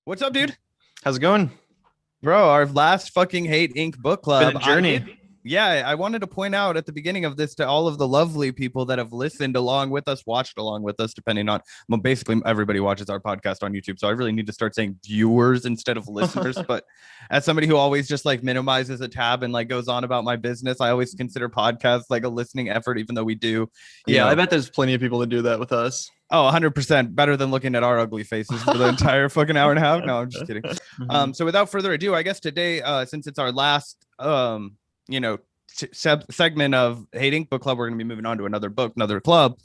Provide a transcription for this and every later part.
What's up, dude? How's it going? Bro, our last fucking Hate Inc. book It's been club. a journey. Yeah, I wanted to point out at the beginning of this to all of the lovely people that have listened along with us, watched along with us, depending on, well, basically everybody watches our podcast on YouTube. So I really need to start saying viewers instead of listeners. But as somebody who always just like minimizes a tab and like goes on about my business, I always consider podcasts like a listening effort, even though we do, you Yeah, I know, bet there's plenty of people that do that with us. Oh, 100% better than looking at our ugly faces for the entire fucking hour and a half. No, I'm just kidding. Mhm. So without further ado, I guess today, since it's our last, you know, segment of Hating Book Club, we're going to be moving on to another book, another club.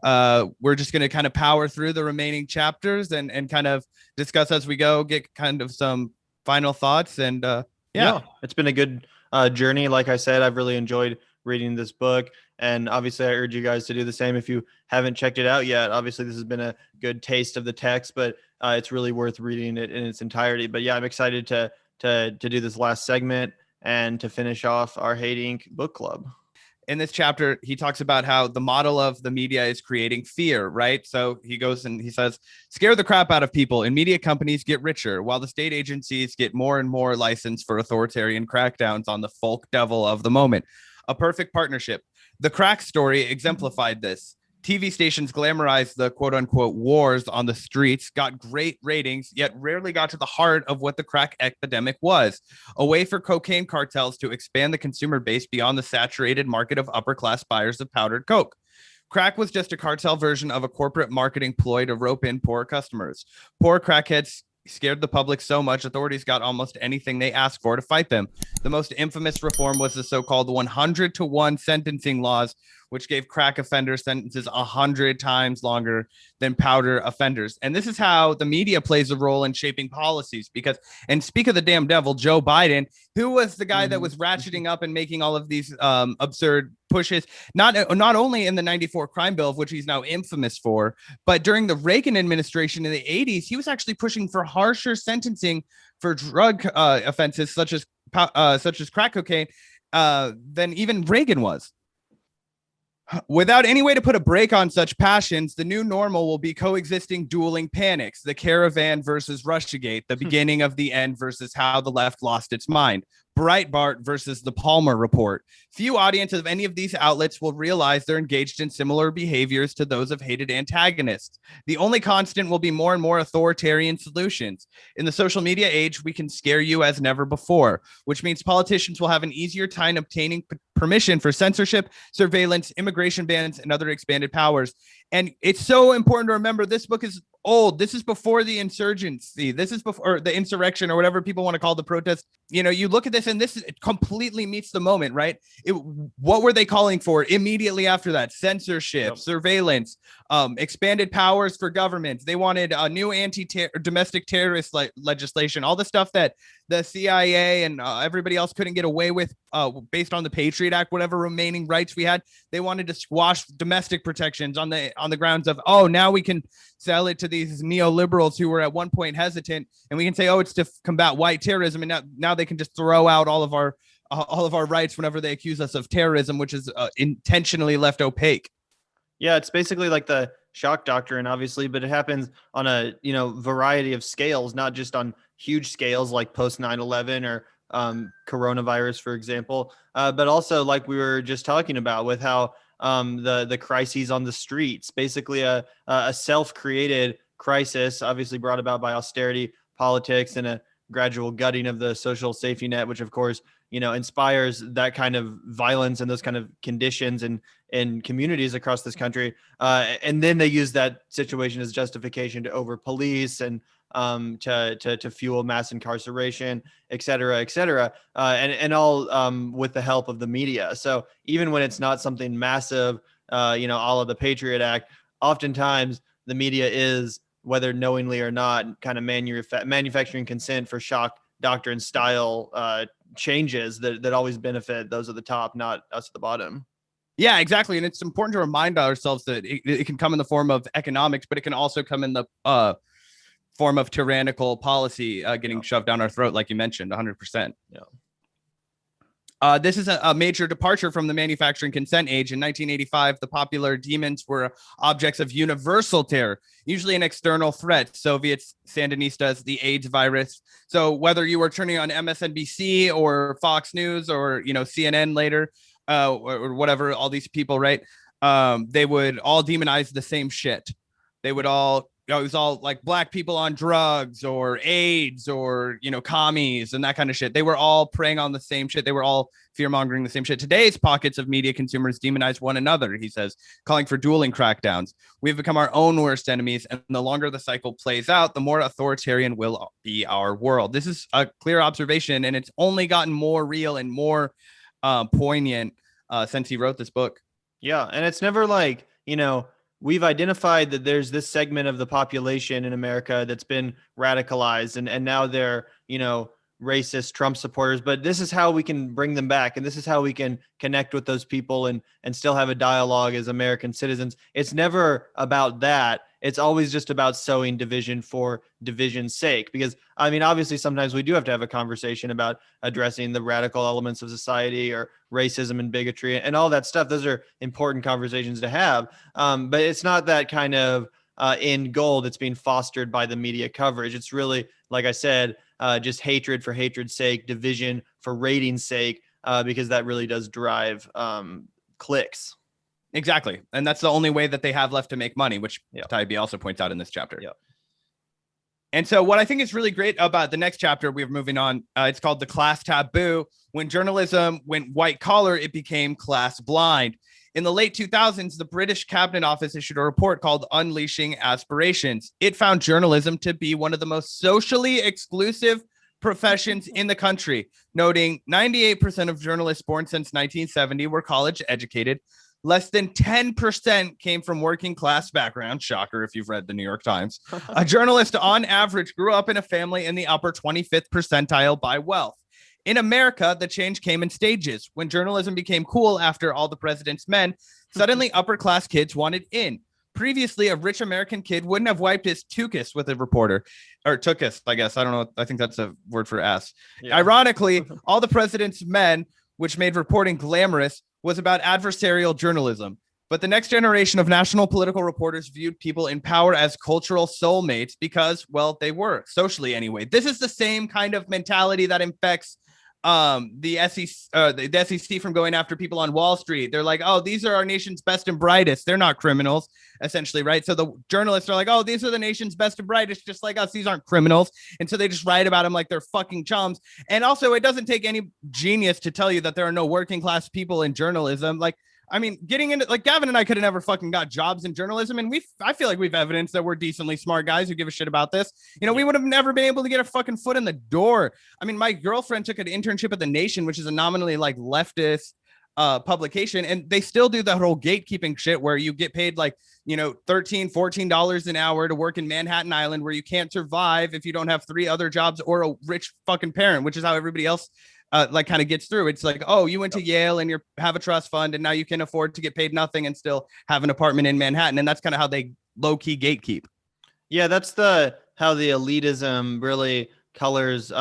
We're just going to kind of power through the remaining chapters and kind of discuss as we go, get kind of some final thoughts. And Yeah, it's been a good journey. Like I said, I've really enjoyed reading this book. And obviously, I urge you guys to do the same if you haven't checked it out yet. Obviously, this has been a good taste of the text, but it's really worth reading it in its entirety. But yeah, I'm excited to do this last segment and to finish off our Hate Inc. book club. in this chapter, he talks about how the model of the media is creating fear, right? So he goes and he says, scare the crap out of people and media companies get richer while the state agencies get more and more license for authoritarian crackdowns on the folk devil of the moment. A perfect partnership. The crack story exemplified this. TV stations glamorized the quote unquote wars on the streets, got great ratings, yet rarely got to the heart of what the crack epidemic was. A way for cocaine cartels to expand the consumer base beyond the saturated market of upper class buyers of powdered coke. Crack was just a cartel version of a corporate marketing ploy to rope in poor customers. Poor crackheads scared the public so much authorities got almost anything they asked for to fight them. The most infamous reform was the so-called 100-to-1 sentencing laws, which gave crack offenders sentences 100 times longer than powder offenders. And this is how the media plays a role in shaping policies. Because, and speak of the damn devil, Joe Biden, who was the guy that was ratcheting up and making all of these absurd pushes, not only in the 94 crime bill, of which he's now infamous for, but during the Reagan administration in the 80s, he was actually pushing for harsher sentencing for drug offenses such as crack cocaine than even Reagan was. Without any way to put a break on such passions, the new normal will be coexisting dueling panics, the caravan versus Russiagate, the beginning of the end versus how the left lost its mind, Breitbart versus the Palmer Report. Few audiences of any of these outlets will realize they're engaged in similar behaviors to those of hated antagonists. The only constant will be more and more authoritarian solutions. In the social media age, we can scare you as never before, which means politicians will have an easier time obtaining permission for censorship, surveillance, immigration bans, and other expanded powers. And it's so important to remember this book is old. This is before the insurgency. This is before the insurrection or whatever people want to call the protest. You know, you look at this and this completely meets the moment, right? What were they calling for immediately after that? Censorship, surveillance, expanded powers for governments. They wanted a new domestic terrorist legislation, all the stuff that the CIA and everybody else couldn't get away with based on the Patriot Act, whatever remaining rights we had. They wanted to squash domestic protections on the grounds of, oh, now we can sell it to these neoliberals who were at one point hesitant, and we can say, oh, it's to combat white terrorism, and now they can just throw out all of our rights whenever they accuse us of terrorism, which is intentionally left opaque. Yeah, it's basically like the shock doctrine, obviously, but it happens on a variety of scales, not just on huge scales like post 9/11 or coronavirus, for example, but also like we were just talking about with how the crises on the streets, basically a self-created crisis, obviously brought about by austerity politics and a gradual gutting of the social safety net, which of course inspires that kind of violence and those kind of conditions in communities across this country. And then they use that situation as justification to over police and to fuel mass incarceration, et cetera, and all with the help of the media. So even when it's not something massive, all of the Patriot Act, oftentimes the media is, whether knowingly or not, kind of manufacturing consent for shock doctrine style changes that always benefit those at the top, not us at the bottom. Yeah, exactly. And it's important to remind ourselves that it can come in the form of economics, but it can also come in the form of tyrannical policy getting shoved down our throat, like you mentioned, 100%. Yeah. This is a major departure from the manufacturing consent age. In 1985, the popular demons were objects of universal terror, usually an external threat. Soviets, Sandinistas, the AIDS virus. So whether you were turning on MSNBC or Fox News or CNN later, or whatever, all these people, right? They would all demonize the same shit. They would all it was all like black people on drugs or AIDS or, commies and that kind of shit. They were all preying on the same shit. They were all fear mongering the same shit. Today's pockets of media consumers demonize one another, he says, calling for dueling crackdowns. We've become our own worst enemies. And the longer the cycle plays out, the more authoritarian will be our world. This is a clear observation, and it's only gotten more real and more poignant since he wrote this book. Yeah. And it's never like, we've identified that there's this segment of the population in America that's been radicalized and now they're, racist Trump supporters, but this is how we can bring them back. And this is how we can connect with those people and still have a dialogue as American citizens. It's never about that. It's always just about sowing division for division's sake. Because obviously sometimes we do have to have a conversation about addressing the radical elements of society or racism and bigotry and all that stuff. Those are important conversations to have. But it's not that kind of end goal that's being fostered by the media coverage. It's really, like I said, just hatred for hatred's sake, division for rating's sake, because that really does drive clicks. Exactly. And that's the only way that they have left to make money, which Taibbi also points out in this chapter. Yep. And so what I think is really great about the next chapter, we're moving on, it's called The Class Taboo. When journalism went white collar, it became class blind. In the late 2000s, the British Cabinet Office issued a report called Unleashing Aspirations. It found journalism to be one of the most socially exclusive professions in the country, noting 98% of journalists born since 1970 were college educated. Less than 10% came from working class background. Shocker if you've read the New York Times. A journalist on average grew up in a family in the upper 25th percentile by wealth. In America, the change came in stages. When journalism became cool after All the President's Men, suddenly upper-class kids wanted in. Previously, a rich American kid wouldn't have wiped his tuchus with a reporter. Or tuchus, I guess. I don't know. I think that's a word for ass. Yeah. Ironically, All the President's Men, which made reporting glamorous, was about adversarial journalism. But the next generation of national political reporters viewed people in power as cultural soulmates because, well, they were, socially anyway. This is the same kind of mentality that infects the SEC from going after people on Wall Street. They're like, oh, these are our nation's best and brightest. They're not criminals, essentially, right? So the journalists are like, oh, these are the nation's best and brightest, just like us. These aren't criminals. And so they just write about them like they're fucking chums. And also, it doesn't take any genius to tell you that there are no working class people in journalism. Like, getting into, like, Gavin and I could have never fucking got jobs in journalism. And I feel like we've evidenced that we're decently smart guys who give a shit about this. We would have never been able to get a fucking foot in the door. My girlfriend took an internship at The Nation, which is a nominally like leftist publication. And they still do that whole gatekeeping shit where you get paid like, $13-14 an hour to work in Manhattan Island, where you can't survive if you don't have 3 other jobs or a rich fucking parent, which is how everybody else kind of gets through. It's like, oh, you went to Yale and you have a trust fund and now you can afford to get paid nothing and still have an apartment in Manhattan. And that's kind of how they low key gatekeep. Yeah, that's how the elitism really colors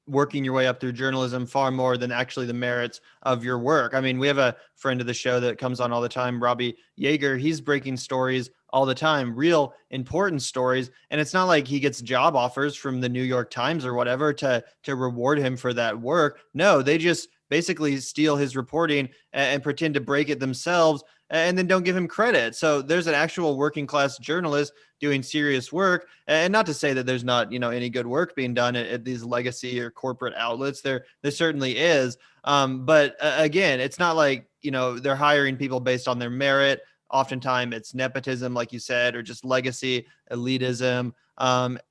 working your way up through journalism far more than actually the merits of your work. We have a friend of the show that comes on all the time, Robbie Yeager. He's breaking stories all the time, real important stories. And it's not like he gets job offers from the New York Times or whatever to reward him for that work. No, they just basically steal his reporting and pretend to break it themselves and then don't give him credit. So there's an actual working class journalist doing serious work. And not to say that there's not, any good work being done at these legacy or corporate outlets. There certainly is. But again, it's not like, they're hiring people based on their merit. Oftentimes it's nepotism, like you said, or just legacy elitism. And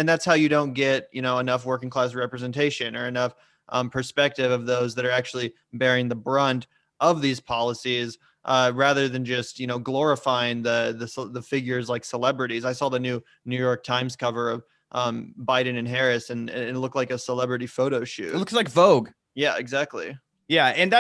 that's how you don't get, enough working class representation or enough perspective of those that are actually bearing the brunt of these policies, rather than just, glorifying the figures like celebrities. I saw the new New York Times cover of Biden and Harris, and it looked like a celebrity photo shoot. It looks like Vogue. Yeah, exactly. Yeah, and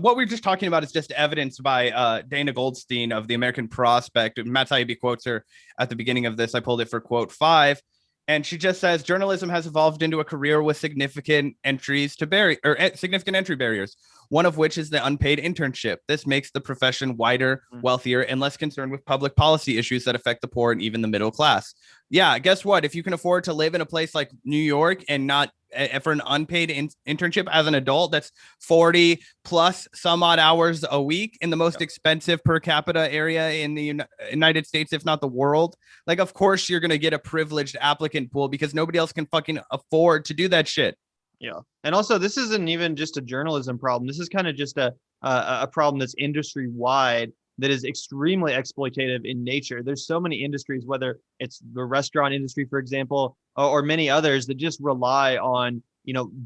what we're just talking about is just evidenced by Dana Goldstein of the American Prospect. Matt Taibbi quotes her at the beginning of this. I pulled it for quote 5. And she just says journalism has evolved into a career with significant significant entry barriers, one of which is the unpaid internship. This makes the profession wider, wealthier, and less concerned with public policy issues that affect the poor and even the middle class. Yeah, guess what? If you can afford to live in a place like New York and not for an unpaid internship as an adult, that's 40 plus some odd hours a week in the most expensive per capita area in the United States, if not the world. Like, of course, you're going to get a privileged applicant pool because nobody else can fucking afford to do that shit. Yeah. And also, this isn't even just a journalism problem. This is kind of just a problem that's industry wide, that is extremely exploitative in nature. There's so many industries, whether it's the restaurant industry, for example, or many others, that just rely on,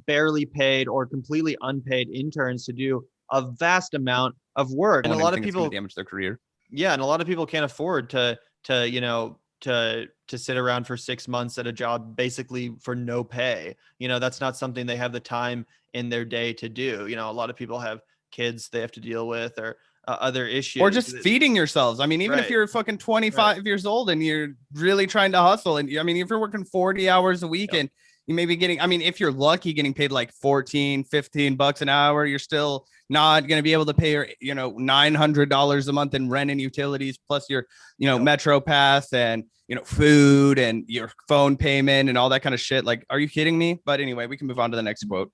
barely paid or completely unpaid interns to do a vast amount of work. And a lot of people damage their career. Yeah. And a lot of people can't afford to sit around for 6 months at a job basically for no pay. That's not something they have the time in their day to do. A lot of people have kids they have to deal with, or other issues, or just feeding yourselves. I mean, even if you're fucking 25 years old and you're really trying to hustle, and I mean, if you're working 40 hours a week and you may be getting, I mean, if you're lucky, getting paid like 14, 15 bucks an hour, you're still not going to be able to pay your, $900 a month in rent and utilities, plus your, Metro Pass and, food and your phone payment and all that kind of shit. Like, are you kidding me? But anyway, we can move on to the next quote.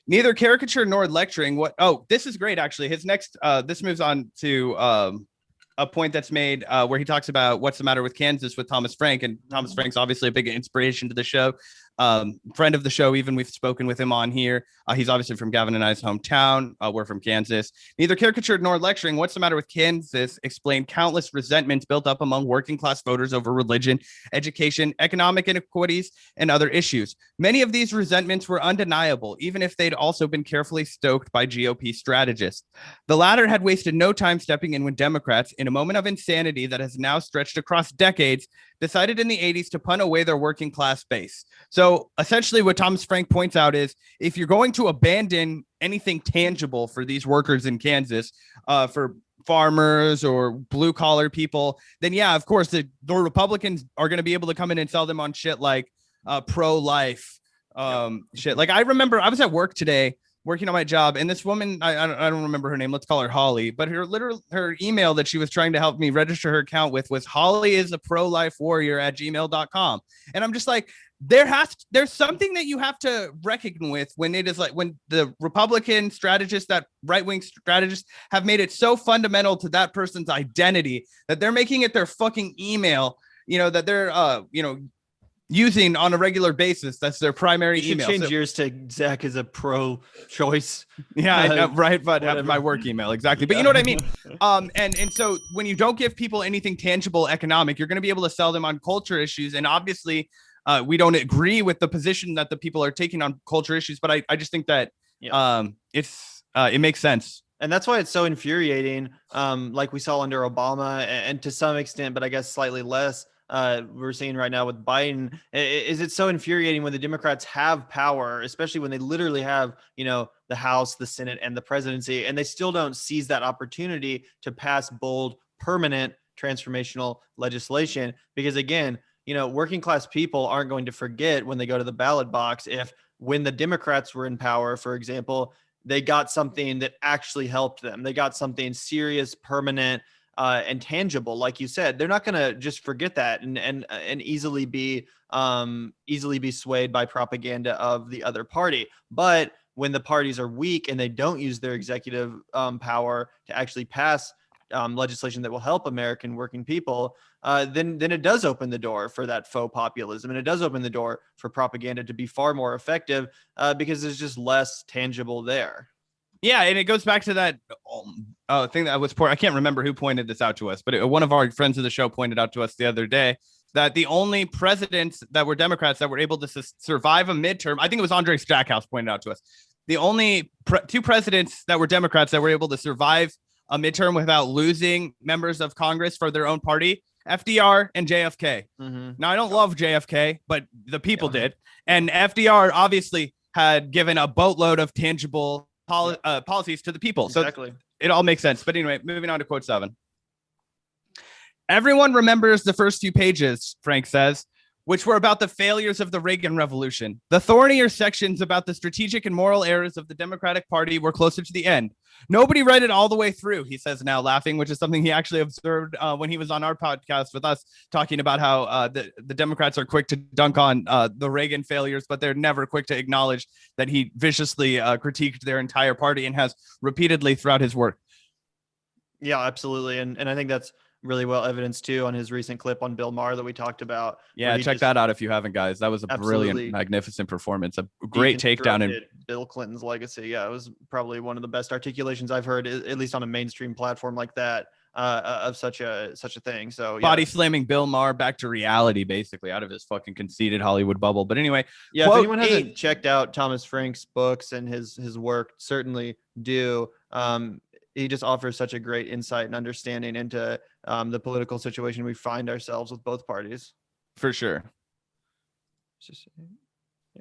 Neither caricature nor lecturing. This is great, actually. His next, this moves on to a point that's made where he talks about what's the matter with Kansas with Thomas Frank. And Thomas Frank's obviously a big inspiration to the show. Friend of the show, even we've spoken with him on here. He's obviously from Gavin and I's hometown. We're from Kansas. Neither caricature nor lecturing. What's the matter with Kansas? Explained countless resentments built up among working class voters over religion, education, economic inequities, and other issues. Many of these resentments were undeniable, even if they'd also been carefully stoked by GOP strategists. The latter had wasted no time stepping in when Democrats, in a moment of insanity that has now stretched across decades, decided in the 80s to punt away their working class base. So essentially what Thomas Frank points out is, if you're going to abandon anything tangible for these workers in Kansas, for farmers or blue collar people, then yeah, of course the Republicans are going to be able to come in and sell them on shit like pro-life shit. Like, I remember I was at work today working on my job, and this woman, I don't remember her name, let's call her Holly, but her email that she was trying to help me register her account with was Holly is a pro-life warrior at gmail.com. And I'm just like, there's something that you have to reckon with when it is like, when the Republican strategists, that right-wing strategists, have made it so fundamental to that person's identity that they're making it their fucking email, that they're using on a regular basis. That's their primary email. Change yours to Zach is a pro-choice. Yeah, right. But have my work email. Exactly. But you know what I mean? And so when you don't give people anything tangible economic, you're going to be able to sell them on culture issues. And obviously we don't agree with the position that the people are taking on culture issues. But I just think that it makes sense. And that's why it's so infuriating. Like we saw under Obama, and to some extent, but I guess slightly less, we're seeing right now with Biden. Is it so infuriating when the Democrats have power, especially when they literally have, the House, the Senate, and the presidency, and they still don't seize that opportunity to pass bold, permanent, transformational legislation? Because again, working class people aren't going to forget when they go to the ballot box if, when the Democrats were in power, for example, they got something that actually helped them. They got something serious, permanent, and tangible. Like you said, they're not going to just forget that and easily be swayed by propaganda of the other party. But when the parties are weak and they don't use their executive power to actually pass legislation that will help American working people, then it does open the door for that faux populism, and it does open the door for propaganda to be far more effective because there's just less tangible there. Yeah, and it goes back to that thing that was I can't remember who pointed this out to us, but one of our friends of the show pointed out to us the other day that the only presidents that were Democrats that were able to survive a midterm, I think it was Andre Stackhouse pointed out to us, the only two presidents that were Democrats that were able to survive a midterm without losing members of Congress for their own party, FDR and JFK. Mm-hmm. Now, I don't love JFK, but the people did. And FDR obviously had given a boatload of tangible policies to the people. Exactly. So it all makes sense. But anyway, moving on to quote 7. Everyone remembers the first few pages, Frank says. which were about the failures of the Reagan Revolution. The thornier sections about the strategic and moral errors of the Democratic Party were closer to the end. Nobody read it all the way through, he says now, laughing, which is something he actually observed when he was on our podcast with us, talking about how the Democrats are quick to dunk on the Reagan failures, but they're never quick to acknowledge that he viciously critiqued their entire party and has repeatedly throughout his work. Yeah, absolutely. And I think that's really well evidenced too on his recent clip on Bill Maher that we talked about. Yeah, check that out if you haven't, guys. That was a brilliant, magnificent performance. A great takedown in Bill Clinton's legacy. Yeah, it was probably one of the best articulations I've heard, at least on a mainstream platform like that, of such a thing. So yeah. Body slamming Bill Maher back to reality, basically, out of his fucking conceited Hollywood bubble. But anyway, yeah, if anyone hasn't checked out Thomas Frank's books and his work, certainly do. He just offers such a great insight and understanding into the political situation we find ourselves with both parties. For sure.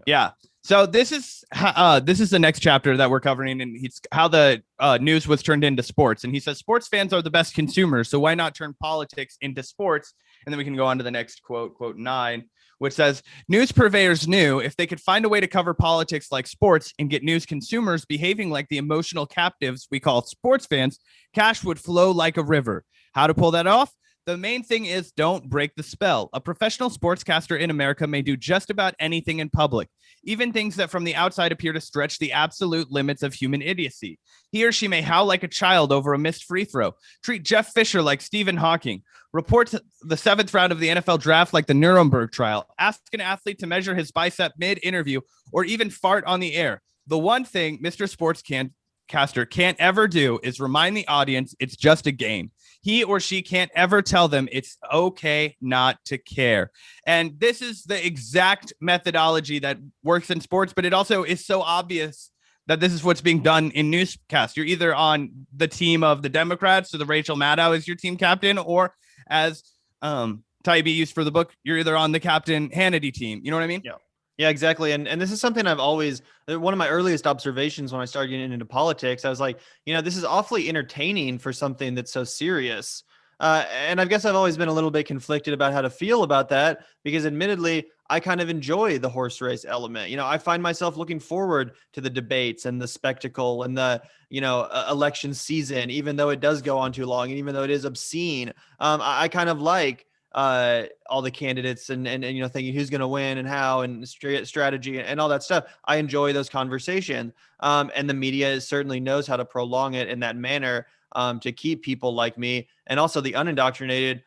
Yeah. So this is the next chapter that we're covering, and it's how the news was turned into sports. And he says sports fans are the best consumers, so why not turn politics into sports? And then we can go on to the next quote 9, which says, news purveyors knew if they could find a way to cover politics like sports and get news consumers behaving like the emotional captives we call sports fans, cash would flow like a river. How to pull that off? The main thing is don't break the spell. A professional sportscaster in America may do just about anything in public, even things that from the outside appear to stretch the absolute limits of human idiocy. He or she may howl like a child over a missed free throw, treat Jeff Fisher like Stephen Hawking, report the 7th round of the NFL draft like the Nuremberg trial, ask an athlete to measure his bicep mid-interview, or even fart on the air. The one thing Mr. Sportscaster can't ever do is remind the audience it's just a game. He or she can't ever tell them it's okay not to care. And this is the exact methodology that works in sports, but it also is so obvious that this is what's being done in newscasts. You're either on the team of the Democrats, so the Rachel Maddow is your team captain, or as Taibbi used for the book, you're either on the Captain Hannity team. You know what I mean? Yeah. Yeah, exactly. And this is something I've always, one of my earliest observations when I started getting into politics, I was like, this is awfully entertaining for something that's so serious. And I guess I've always been a little bit conflicted about how to feel about that, because admittedly, I kind of enjoy the horse race element. I find myself looking forward to the debates and the spectacle and the, election season, even though it does go on too long and even though it is obscene. I kind of like all the candidates and thinking who's going to win and how and strategy and all that stuff. I enjoy those conversations. And the media certainly knows how to prolong it in that manner to keep people like me and also the unindoctrinated,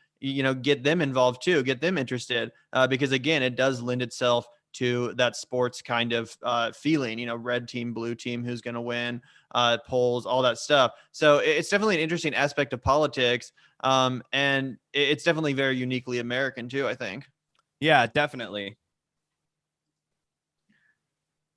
get them involved too, get them interested because again, it does lend itself to that sports kind of feeling, red team, blue team, who's going to win, polls, all that stuff. So it's definitely an interesting aspect of politics. And it's definitely very uniquely American too, I think. Yeah, definitely.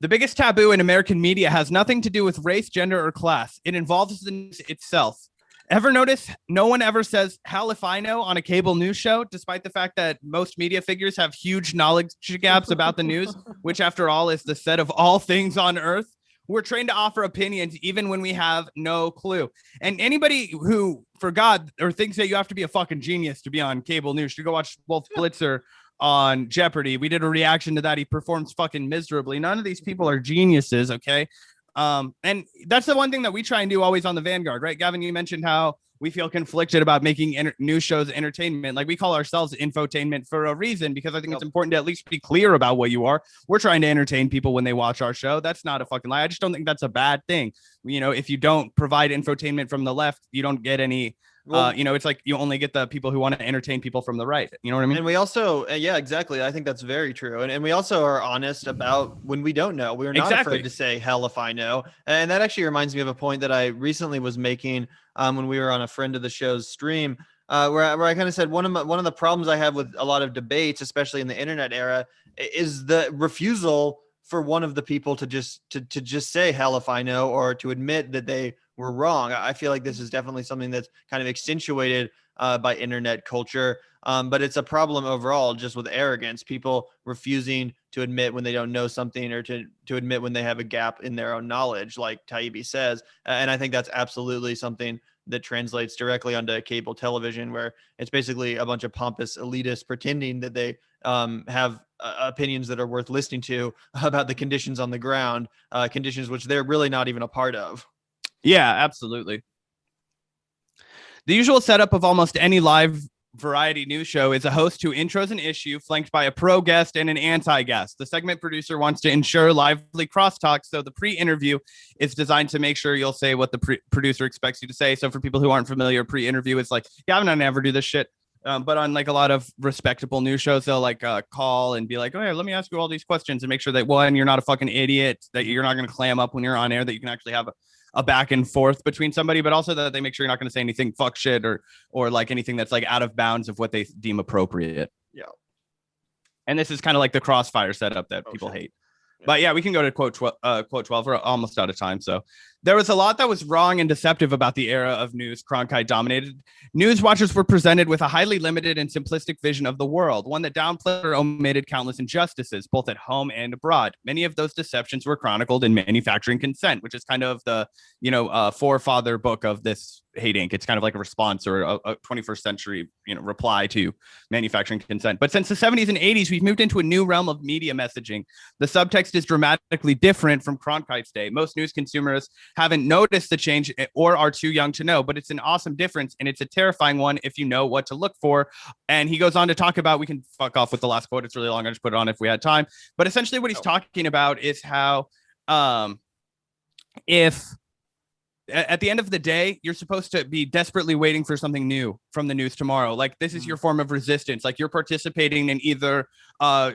The biggest taboo in American media has nothing to do with race, gender, or class. It involves the news itself. Ever notice no one ever says, hell if I know, on a cable news show, despite the fact that most media figures have huge knowledge gaps about the news, which after all is the set of all things on earth? We're trained to offer opinions even when we have no clue. And anybody who forgot or thinks that you have to be a fucking genius to be on cable news should go watch Wolf Blitzer on Jeopardy. We did a reaction to that. He performs fucking miserably. None of these people are geniuses, okay? And that's the one thing that we try and do always on the Vanguard, right? Gavin, you mentioned how we feel conflicted about making news shows entertainment. Like we call ourselves infotainment for a reason, because I think it's important to at least be clear about what you are. We're trying to entertain people when they watch our show. That's not a fucking lie. I just don't think that's a bad thing. If you don't provide infotainment from the left, you don't get any. It's like you only get the people who want to entertain people from the right. You know what I mean? And we also, yeah, exactly. I think that's very true. And we also are honest about when we don't know. We're not afraid to say, hell if I know. And that actually reminds me of a point that I recently was making when we were on a friend of the show's stream, where I kind of said one of the problems I have with a lot of debates, especially in the internet era, is the refusal for one of the people to just say hell if I know, or to admit that they were wrong. I feel like this is definitely something that's kind of accentuated by internet culture, but it's a problem overall just with arrogance, people refusing to admit when they don't know something, or to admit when they have a gap in their own knowledge, like Taibbi says. And I think that's absolutely something that translates directly onto cable television, where it's basically a bunch of pompous elitists pretending that they have opinions that are worth listening to about the conditions on the ground, conditions which they're really not even a part of. Yeah, absolutely. The usual setup of almost any live variety news show is a host who intros an issue, flanked by a pro guest and an anti-guest. The segment producer wants to ensure lively crosstalk, so the pre-interview is designed to make sure you'll say what the producer expects you to say. So for people who aren't familiar, pre-interview is like, Gavin and I never do this shit. But on like a lot of respectable news shows, they'll like call and be like, oh, yeah, let me ask you all these questions and make sure that, one, you're not a fucking idiot, that you're not going to clam up when you're on air, that you can actually have a back and forth between somebody, but also that they make sure you're not going to say anything fuck shit or like anything that's like out of bounds of what they deem appropriate. Yeah. And this is kind of like the Crossfire setup that people hate. Yeah. But yeah, we can go to quote 12. We're almost out of time. So there was a lot that was wrong and deceptive about the era of news Cronkite dominated. News watchers were presented with a highly limited and simplistic vision of the world, one that downplayed or omitted countless injustices, both at home and abroad. Many of those deceptions were chronicled in Manufacturing Consent, which is kind of the, forefather book of this Hate Inc. It's kind of like a response or a 21st century, reply to Manufacturing Consent. But since the 70s and 80s, we've moved into a new realm of media messaging. The subtext is dramatically different from Cronkite's day. Most news consumers haven't noticed the change or are too young to know, but it's an awesome difference, and it's a terrifying one if you know what to look for. And he goes on to talk about, we can fuck off with the last quote, it's really long, I just put it on if we had time, but essentially what he's talking about is how if at the end of the day, you're supposed to be desperately waiting for something new from the news tomorrow. Like, this is your form of resistance. Like, you're participating in either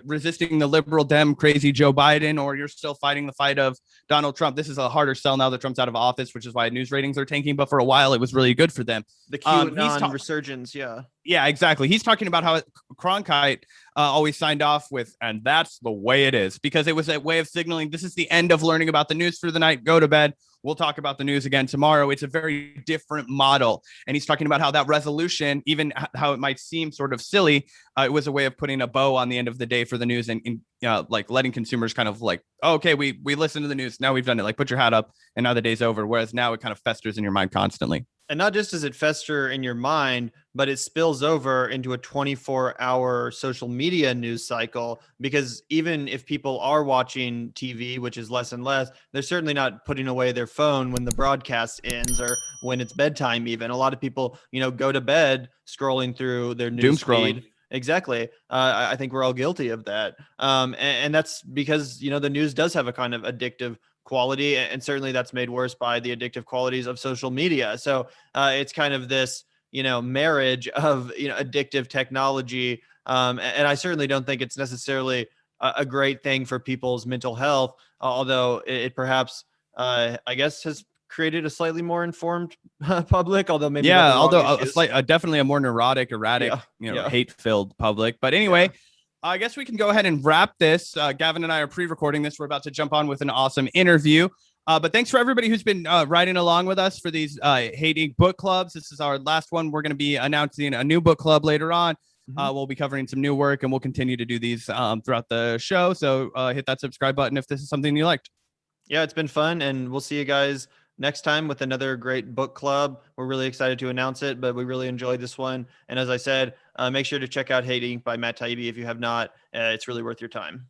resisting the liberal Dem crazy Joe Biden, or you're still fighting the fight of Donald Trump. This is a harder sell now that Trump's out of office, which is why news ratings are tanking. But for a while, it was really good for them. The QAnon resurgence. Yeah. Yeah, exactly. He's talking about how Cronkite always signed off with, and that's the way it is, because it was a way of signaling this is the end of learning about the news for the night. Go to bed. We'll talk about the news again tomorrow. It's a very different model. And he's talking about how that resolution, even how it might seem sort of silly, it was a way of putting a bow on the end of the day for the news and like letting consumers kind of like, oh, okay, we listened to the news. Now we've done it. Like, put your hat up and now the day's over. Whereas now it kind of festers in your mind constantly. And not just does it fester in your mind, but it spills over into a 24-hour social media news cycle, because even if people are watching TV, which is less and less, they're certainly not putting away their phone when the broadcast ends or when it's bedtime even. A lot of people, go to bed scrolling through their news doom scrolling feed. Exactly. I think we're all guilty of that. And that's because, the news does have a kind of addictive quality, and certainly that's made worse by the addictive qualities of social media. So it's kind of this, marriage of, addictive technology. And I certainly don't think it's necessarily a great thing for people's mental health, although it perhaps, I guess, has created a slightly more informed public, although maybe definitely a more neurotic, erratic, hate-filled public. But anyway, I guess we can go ahead and wrap this. Gavin and I are pre-recording this. We're about to jump on with an awesome interview. But thanks for everybody who's been riding along with us for these Hate Inc. book clubs. This is our last one. We're going to be announcing a new book club later on. We'll be covering some new work, and we'll continue to do these throughout the show. So hit that subscribe button if this is something you liked. Yeah, it's been fun, and we'll see you guys next time with another great book club. We're really excited to announce it, but we really enjoyed this one. And as I said, make sure to check out Hate Inc. by Matt Taibbi if you have not. It's really worth your time.